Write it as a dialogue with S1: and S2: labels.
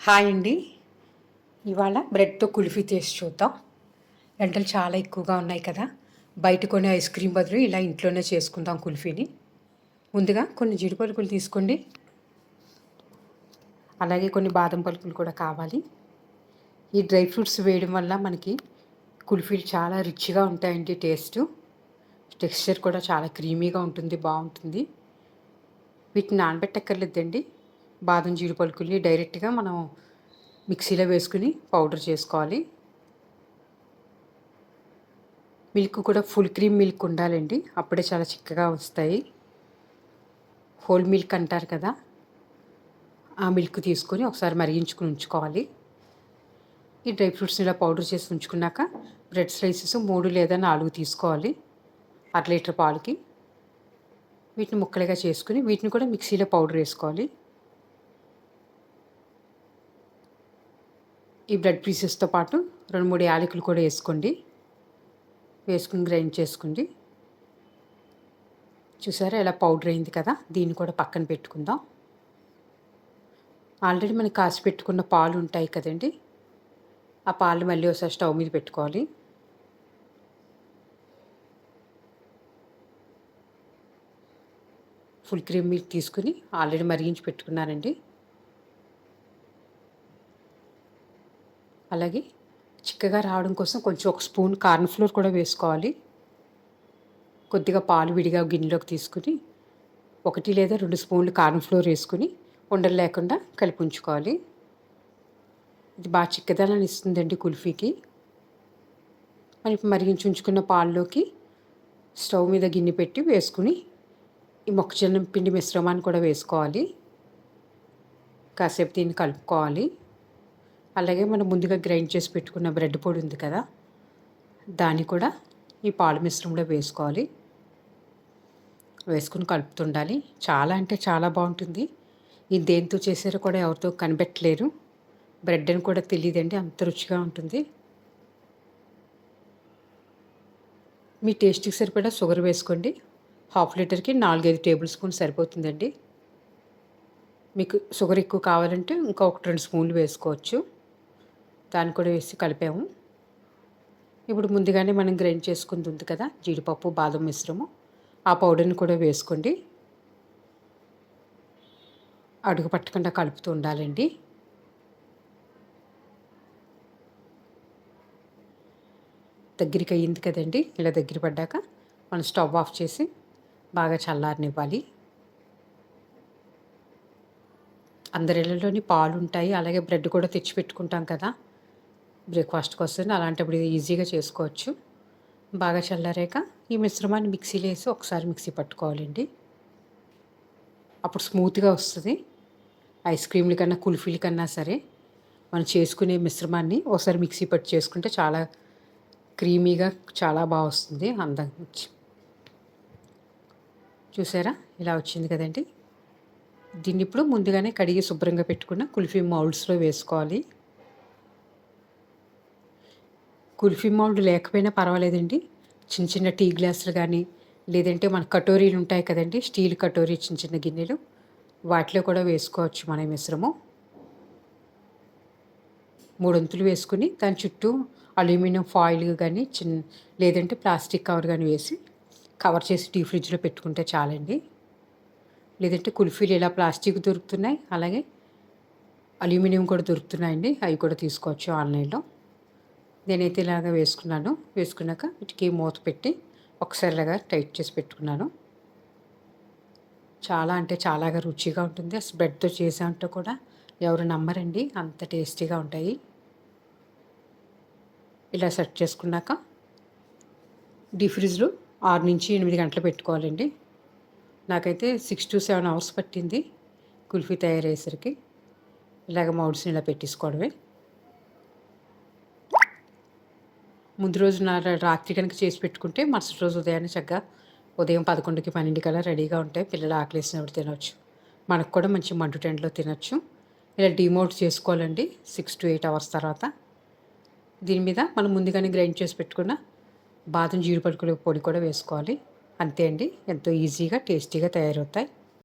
S1: Hi అండి. ఇవాళ బ్రెడ్‌తో కుల్ఫీ చేసి చూద్దాం. ఎండలు చాలా ఎక్కువగా ఉన్నాయి కదా! బయట కొనే ఐస్ క్రీమ్ బదులు ఇలా ఇంట్లోనే చేసుకుందాం కుల్ఫీని. ముందుగా కొన్ని జీడి పలుకులు తీసుకోండి. అలాగే కొన్ని బాదం పలుకులు కూడా కావాలి. ఈ డ్రై ఫ్రూట్స్ వేయడం వల్ల మనకి కుల్ఫీలు చాలా రిచ్‌గా ఉంటాయండి టేస్టు. టెక్స్చర్ కూడా చాలా క్రీమీగా ఉంటుంది, బావుంటుంది. వీటిని నానబెట్టక్కర్లేదండి. బాదం, జీడి పలుకుల్ని డైరెక్ట్‌గా మనం మిక్సీలో వేసుకుని పౌడర్ చేసుకోవాలి. మిల్క్ కూడా ఫుల్ క్రీమ్ మిల్క్ ఉండాలండి. అప్పుడే చాలా చిక్కగా వస్తాయి. హోల్ మిల్క్ అంటారు కదా! ఆ మిల్క్ తీసుకొని ఒకసారి మరిగించుకొని ఉంచుకోవాలి. ఈ డ్రై ఫ్రూట్స్‌ని ఇలా పౌడర్ చేసి ఉంచుకున్నాక బ్రెడ్ స్లైసెస్ 3 లేదా 4 తీసుకోవాలి. అర లీటర్ పాలకి. వీటిని ముక్కలుగా చేసుకొని వీటిని కూడా మిక్సీలో పౌడర్ వేసుకోవాలి. ఈ బ్రెడ్ పీసెస్‌తో పాటు 2, 3 యాలకులు కూడా వేసుకోండి. వేసుకుని గ్రైండ్ చేసుకోండి. చూసారా ఎలా పౌడర్ అయింది కదా! దీన్ని కూడా పక్కన పెట్టుకుందాం. ఆల్రెడీ మనం కాసి పెట్టుకున్న పాలు ఉంటాయి కదండీ! ఆ పాలు మళ్ళీ ఒకసారి స్టవ్ మీద పెట్టుకోవాలి. ఫుల్ క్రీమ్ మిల్క్ తీసుకుని ఆల్రెడీ మరిగించి పెట్టుకున్నానండి. అలాగే చిక్కగా రావడం కోసం కొంచెం ఒక స్పూన్ కార్న్ ఫ్లోర్ కూడా వేసుకోవాలి. కొద్దిగా పాలు విడిగా గిన్నెలోకి తీసుకుని 1 లేదా 2 స్పూన్లు కార్న్ ఫ్లోర్ వేసుకుని ఉండలు లేకుండా కలిపి ఉంచుకోవాలి. ఇది బాగా చిక్కదనాన్ని ఇస్తుందండి కుల్ఫీకి. మనం మరిగించి ఉంచుకున్న పాల్లోకి స్టవ్ మీద గిన్నె పెట్టి వేసుకుని ఈ మొక్కజొన్న పిండి మిశ్రమాన్ని కూడా వేసుకోవాలి. కాసేపు దీన్ని కలుపుకోవాలి. అలాగే మనం ముందుగా గ్రైండ్ చేసి పెట్టుకున్న బ్రెడ్ పొడి ఉంది కదా! దాన్ని కూడా ఈ పాలు మిశ్రమంలో వేసుకోవాలి. వేసుకుని కలుపుతుండాలి. చాలా అంటే చాలా బాగుంటుంది. ఇది దేంతో చేసారో కూడా ఎవరితో కనిపెట్టలేరు. బ్రెడ్ అని కూడా తెలియదండి, అంత రుచిగా ఉంటుంది. మీ టేస్ట్‌కి సరిపడా షుగర్ వేసుకోండి. హాఫ్ లీటర్‌కి 4, 5 టేబుల్ స్పూన్ సరిపోతుందండి. మీకు షుగర్ ఎక్కువ కావాలంటే ఇంకా 1, 2 స్పూన్లు వేసుకోవచ్చు. దాన్ని కూడా వేసి కలిపాము. ఇప్పుడు ముందుగానే మనం గ్రైండ్ చేసుకుంది ఉంది కదా! జీడిపప్పు, బాదం మిశ్రమం. ఆ పౌడర్‌ని కూడా వేసుకోండి. అడుగు పట్టకుండా కలుపుతూ ఉండాలండి. దగ్గరికి అయ్యింది కదండీ! ఇలా దగ్గర పడ్డాక మనం స్టవ్ ఆఫ్ చేసి బాగా చల్లారనివ్వాలి. అందరి ఇళ్ళలోని పాలు ఉంటాయి. అలాగే బ్రెడ్ కూడా తెచ్చి పెట్టుకుంటాం కదా! బ్రేక్‌ఫాస్ట్ కోసం అలాంటప్పుడు ఇది ఈజీగా చేసుకోవచ్చు. బాగా చల్లారాక ఈ మిశ్రమాన్ని మిక్సీలో వేసి ఒకసారి మిక్సీ పట్టుకోవాలండి. అప్పుడు స్మూత్‌గా వస్తది. ఐస్ క్రీమ్‌ల కన్నా, కుల్ఫీల కన్నా సరే మనం చేసుకునే మిశ్రమాన్ని ఒకసారి మిక్సీ పట్టి చేసుకుంటే చాలా క్రీమీగా చాలా బాగా వస్తుంది. అందంగా చూసారా ఇలా వచ్చింది కదండీ! దీన్ని ఇప్పుడు ముందుగానే కడిగి శుభ్రంగా పెట్టుకున్న కుల్ఫీ మౌల్డ్స్‌లో వేసుకోవాలి. కుల్ఫీ మౌల్డ్ లేకపోయినా పర్వాలేదండి. చిన్న చిన్న టీ గ్లాసులు కానీ, లేదంటే మన కటోరీలు ఉంటాయి కదండీ! స్టీల్ కటోరీ చిన్న చిన్న గిన్నెలు, వాటిలో కూడా వేసుకోవచ్చు మన మిశ్రమం. 3 వంతులు వేసుకుని దాని చుట్టూ అల్యూమినియం ఫాయిల్ కానీ లేదంటే ప్లాస్టిక్ కవర్ కానీ వేసి కవర్ చేసి డీప్ ఫ్రిడ్జ్‌లో పెట్టుకుంటే చాలండి. లేదంటే కుల్ఫీలు ఇలా ప్లాస్టిక్ దొరుకుతున్నాయి. అలాగే అల్యూమినియం కూడా దొరుకుతున్నాయండి. అవి కూడా తీసుకోవచ్చు ఆన్లైన్‌లో. నేనైతే ఇలాగ వేసుకున్నాను. వేసుకున్నాక వీటికి మూత పెట్టి ఒకసారి ఇలాగా టైట్ చేసి పెట్టుకున్నాను. చాలా అంటే చాలాగా రుచిగా ఉంటుంది. అసలు బ్రెడ్‌తో చేసామంటే కూడా ఎవరు నమ్మరండి, అంత టేస్టీగా ఉంటాయి. ఇలా సెట్ చేసుకున్నాక డీప్ ఫ్రిడ్జ్‌లో 6-8 గంటలు పెట్టుకోవాలండి. నాకైతే 6-7 అవర్స్ పట్టింది కుల్ఫీ తయారయ్యేసరికి. ఇలాగ మౌల్డ్స్‌ని ఇలా పెట్టేసుకోవడమే. ముందు రోజు రాత్రి కనుక చేసి పెట్టుకుంటే మరుసటి రోజు ఉదయాన్నే చక్కగా ఉదయం 11కి 12 కల్లా రెడీగా ఉంటాయి. పిల్లలు ఆకలేసినప్పుడు తినొచ్చు. మనకు కూడా మంచి మండు టెండలో తినొచ్చు. ఇలా డీమోల్డ్ చేసుకోవాలండి 6-8 అవర్స్ తర్వాత. దీని మీద మనం ముందుగానే గ్రైండ్ చేసి పెట్టుకున్న బాదం, జీడిపలుకుల పొడి కూడా వేసుకోవాలి. అంతే అండి, ఎంతో ఈజీగా టేస్టీగా తయారవుతాయి.